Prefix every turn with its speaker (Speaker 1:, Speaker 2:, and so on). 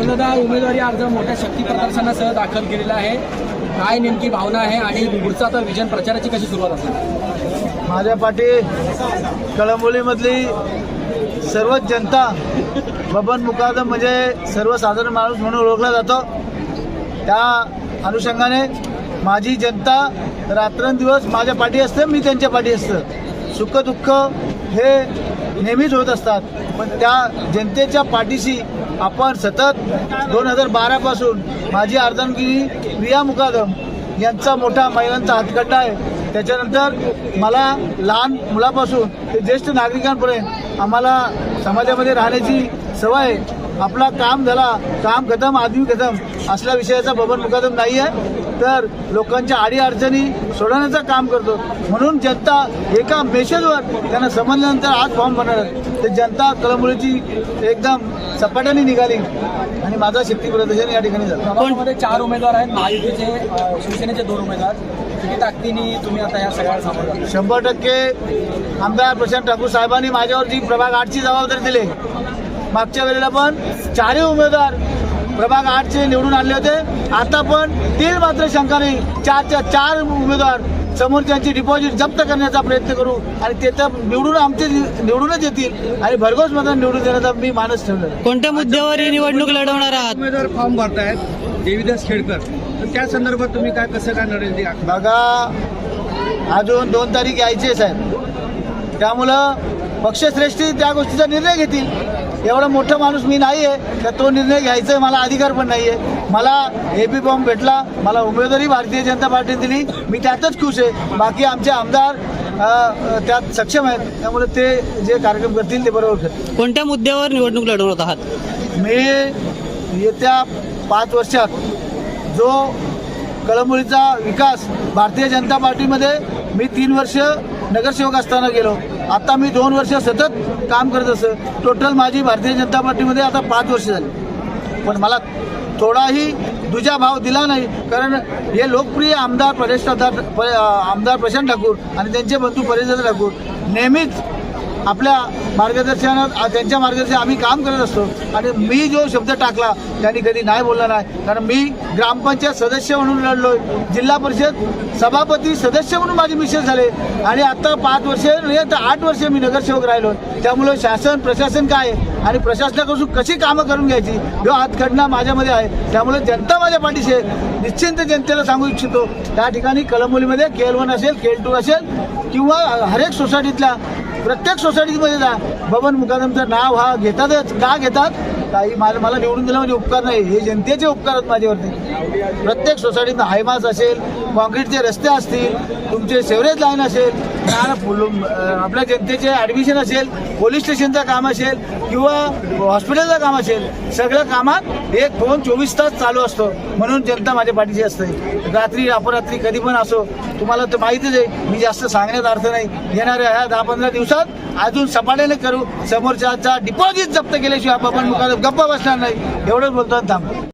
Speaker 1: बबनदादा उमेदवारी अर्ज मोठ्या शक्ती प्रदर्शनासह दाखल केलेला आहे. काय नेमकी भावना आहे आणि पुढचा तर विजन प्रचाराची कशी सुरुवात असेल?
Speaker 2: माझ्या पाठी कळंबोलीमधली सर्वच जनता बबन मुकादम म्हणजे सर्वसाधारण माणूस म्हणून ओळखला जातो. त्या अनुषंगाने माझी जनता रात्रंदिवस माझ्या पाठी असते, मी त्यांच्या पाठी असतं. सुख दुःख हे नेहमीच होत असतात, पण त्या जनतेच्या पाठीशी आपण सतत 2012 पासून माझी अर्धांगिनी प्रिया मुकादम यांचा मोठा महिलांचा हातखंडा आहे. त्याच्यानंतर मला लहान मुलापासून ते ज्येष्ठ नागरिकांपर्यंत आम्हाला समाजामध्ये राहण्याची सवय आहे. आपला काम झाला, काम खतम आदमी खतम असल्या विषयाचा बबन मुकादम नाही आहे, तर लोकांच्या अडीअडचणी सोडवण्याचं काम करतो. म्हणून जनता एका मेसेजवर त्यांना समजल्यानंतर आज फॉर्म बनवणार, ते जनता कळंबोलीची एकदम सपाट्याने निघाली आणि माझा शक्ती प्रदर्शन या ठिकाणी झालं.
Speaker 1: कोणमध्ये 4 उमेदवार आहेत, महायुतीचे, शिवसेनेचे 2 उमेदवार. किती ताकदीने तुम्ही आता या सगळ्या सामोरं?
Speaker 2: 100% आमदार प्रशांत ठाकूर साहेबांनी माझ्यावर जी प्रभाग 8ची जबाबदारी दिली, मागच्या वेळेला पण 4 उमेदवार प्रभाग 8चे निवडून आणले होते. आता पण तीन मात्र शंका नाही, 4 उमेदवार समोरच्यांची डिपॉझिट जप्त करण्याचा प्रयत्न करू आणि ते तर निवडूनच येतील आणि भरघोस मतांनी निवडून देण्याचा मी मानस ठेवलं.
Speaker 3: कोणत्या मुद्द्यावर ही निवडणूक लढवणार आहात?
Speaker 4: उमेदवार फॉर्म भरतायत देवीदास खेडकर, तर त्या संदर्भात तुम्ही काय कसं काय लढेल ते
Speaker 2: बघा, अजून 2 तारीख यायची आहे साहेब, त्यामुळं पक्षश्रेष्ठी त्या गोष्टीचा निर्णय घेतील. एवढा मोठा माणूस मी नाही आहे, तर तो निर्णय घ्यायचा मला अधिकार पण नाही आहे. मला एपी फॉर्म भेटला, मला उमेदवारी भारतीय जनता पार्टीने दिली, मी त्यातच खुश आहे. बाकी आमचे आमदार त्यात सक्षम आहेत, त्यामुळे ते जे कार्यक्रम करतील ते बरोबर करतील.
Speaker 3: कोणत्या मुद्द्यावर निवडणूक लढवत आहात?
Speaker 2: मी येत्या 5 वर्षात जो कळंबोलीचा विकास भारतीय जनता पार्टीमध्ये मी 3 वर्ष नगरसेवक असताना गेलो, आता मी 2 वर्ष सतत काम करत असं. टोटल माझी भारतीय जनता पार्टीमध्ये आता 5 वर्ष झाली, पण मला थोडाही दुजा भाव दिला नाही, कारण हे लोकप्रिय आमदार आमदार प्रशांत ठाकूर आणि त्यांचे बंधू परेशदादा ठाकूर नेहमीच आपल्या मार्गदर्शनात त्यांच्या मार्गदर्शनात आम्ही काम करत असतो. आणि मी जो शब्द टाकला त्यांनी कधी नाही बोलला नाही, कारण मी ग्रामपंचायत सदस्य म्हणून लढलोय, जिल्हा परिषद सभापती सदस्य म्हणून माझे मिसेस झाले आणि आता 5 वर्ष नाही तर 8 वर्ष मी नगरसेवक राहिलो. त्यामुळे शासन प्रशासन काय आणि प्रशासनाकडून कशी कामं करून घ्यायची हा हातखंडा माझ्यामध्ये आहे. त्यामुळे जनता माझ्या पाठीशी आहे. निश्चिंत जनतेला सांगू इच्छितो, त्या ठिकाणी कळंबोलीमध्ये KL1 असेल, KL2 असेल किंवा हरेक सोसायटीतल्या प्रत्येक सोसायटीमध्ये जा, बबन मुकादमचं नाव हा घेतातच. का घेतात? काही मला निवडून दिलं म्हणजे उपकार नाही, हे जनतेचे उपकार आहेत माझ्यावरती. प्रत्येक सोसायटीत हायमास असेल, कॉन्क्रीटचे रस्ते असतील, तुमचे सेवरेज लाईन असेल, आपल्या जनतेचे ॲडमिशन असेल, पोलीस स्टेशनचं काम असेल किंवा हॉस्पिटलचं काम असेल, सगळ्या कामात एक फोन 24 तास चालू असतो. म्हणून जनता माझ्या पाठीशी असते, रात्री अपरात्री कधी पण असो. तुम्हाला तर माहितीच आहे, मी जास्त सांगण्यात अर्थ नाही. येणाऱ्या ह्या 10-15 दिवसात अजून सपाट्याने करू, समोरच्याचा डिपॉझिट जप्त केल्याशिवाय बबन मुकादम गप्पा बसणार नाही, एवढंच बोलतो. थांब.